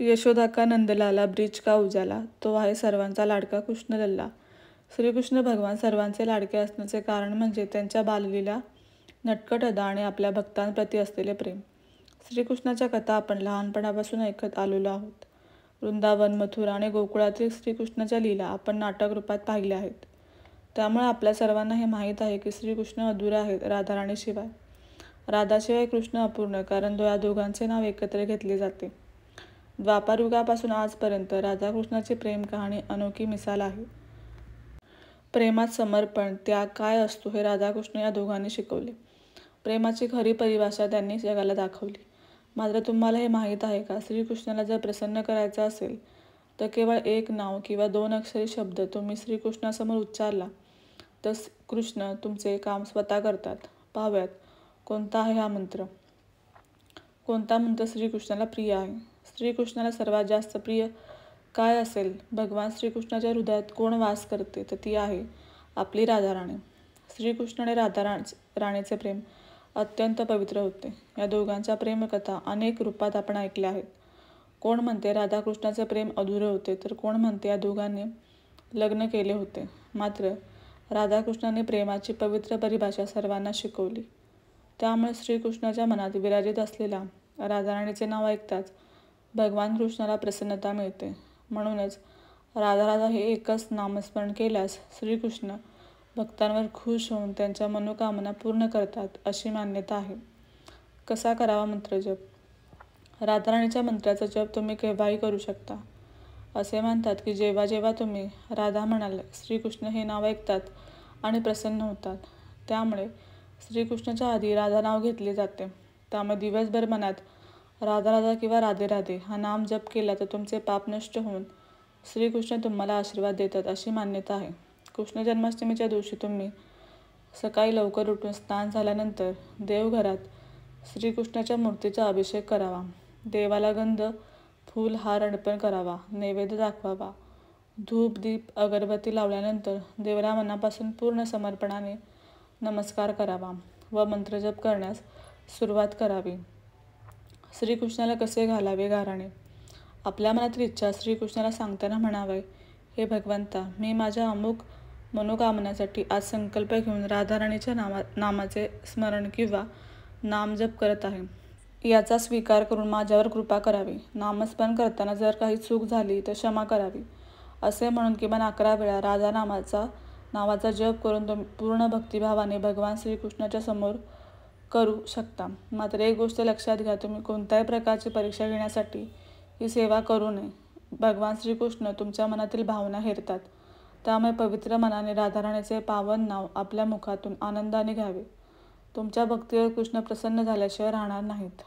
यशोदा का नंदलाला ब्रिज का उजाला, तो आहे सर्वांचा लाडका कृष्ण लल्ला. श्रीकृष्ण भगवान सर्वांचे लाडके असण्याचे कारण म्हणजे त्यांच्या बाललीला, नटखट अदा आणि आपल्या भक्तांप्रती असलेले प्रेम. श्रीकृष्णाच्या कथा आपण लहानपणापासून ऐकत आलेलो आहोत. वृंदावन, मथुरा आणि गोकुळातील श्रीकृष्णाच्या लीला आपण नाटक रूपात पाहिल्या आहेत. त्यामुळे आपल्या सर्वांना हे माहीत आहे की श्रीकृष्ण अधुरा आहेत राधाराणीशिवाय. राधाशिवाय कृष्ण अपूर्ण, कारण या दोघांचे नाव एकत्र घेतले जाते. द्वापारयुगापासून आजपर्यंत राधाकृष्णाची प्रेम कहाणी अनोखी मिसाल आहे. प्रेमात समर्पण, त्याग काय असतो हे राधाकृष्ण या दोघांनी शिकवले. प्रेमाची खरी परिभाषा त्यांनी जगाला दाखवली. मात्र तुम्हाला हे माहीत आहे का, श्रीकृष्णाला जर प्रसन्न करायचं असेल तर केवळ एक नाव किंवा 2 अक्षरी शब्द तुम्ही श्रीकृष्णासमोर उच्चारला तर कृष्ण तुमचे काम स्वतः करतात. पाहूयात कोणता आहे हा मंत्र. कोणता मंत्र श्रीकृष्णाला प्रिय आहे. श्रीकृष्णाला सर्वात जास्त प्रिय काय असेल? भगवान श्रीकृष्णाच्या हृदयात कोण वास करते तर ती आहे आपली राधाराणी. श्रीकृष्ण आणि राणीचे प्रेम अत्यंत पवित्र होते. या दोघांच्या प्रेमकथा अनेक रूपात आपण ऐकल्या आहेत. कोण म्हणते राधाकृष्णाचे प्रेम अधुरे होते, तर कोण म्हणते या दोघांनी लग्न केले होते. मात्र राधाकृष्णाने प्रेमाची पवित्र परिभाषा सर्वांना शिकवली. त्यामुळे श्रीकृष्णाच्या मनात विराजित असलेल्या राधाराणीचे नाव ऐकताच भगवान कृष्णाला प्रसन्नता मिळते. म्हणूनच राधा राधा हे एकच नामस्मरण केल्यास श्रीकृष्ण भक्तांवर खुश होऊन त्यांच्या मनोकामना पूर्ण करतात, अशी मान्यता आहे. कसा करावा मंत्र जप? राधाराणीच्या मंत्राचा जप तुम्ही केव्हाही करू शकता. असे मानतात की जेव्हा जेव्हा तुम्ही राधा म्हणाल, श्रीकृष्ण हे नाव ऐकतात आणि प्रसन्न होतात. त्यामुळे श्रीकृष्णाच्या आधी राधा नाव घेतले जाते. त्यामुळे दिवसभर मनात राधा राधा किंवा राधे राधे हा नाम जप केला तर तुमचे पाप नष्ट होऊन श्रीकृष्ण तुम्हाला आशीर्वाद देतात, अशी मान्यता आहे. कृष्ण जन्माष्टमीच्या दिवशी तुम्ही सकाळी लवकर उठून स्नान झाल्यानंतर देवघरात श्रीकृष्णाच्या मूर्तीचा अभिषेक करावा. देवाला गंध, फूल, हार अर्पण करावा. नैवेद्य दाखवावा. धूप, दीप, अगरबत्ती लावल्यानंतर देवाला मनापासून पूर्ण समर्पणाने नमस्कार करावा व मंत्रजप करण्यास सुरुवात करावी. श्रीकृष्णाला कसे घालावे गाराणे? आपल्या मनातील इच्छा श्रीकृष्णाला सांगताना म्हणावे, हे भगवंता, मी माझ्या अमुक मनोकामनासाठी आज संकल्प घेऊन राधाराणीच्या नामाचे स्मरण किंवा नामजप करत आहे. याचा स्वीकार करून माझ्यावर कृपा करावी. नामस्मरण करताना जर काही चूक झाली तर क्षमा करावी, असे म्हणून किमान 11 वेळा राधा नावाचा जप करून तुम्ही पूर्ण भक्तिभावाने भगवान श्रीकृष्णाच्या समोर करू शकता. मात्र एक गोष्ट लक्षात घ्या, तुम्ही कोणत्याही प्रकारची परीक्षा घेण्यासाठी ही सेवा करू नये. भगवान श्रीकृष्ण तुमच्या मनातील भावना हेरतात. त्यामुळे पवित्र मनाने राधाराणीचे पावन नाव आपल्या मुखातून आनंदाने घ्यावे. तुमच्या भक्तीवर कृष्ण प्रसन्न झाल्याशिवाय राहणार नाहीत.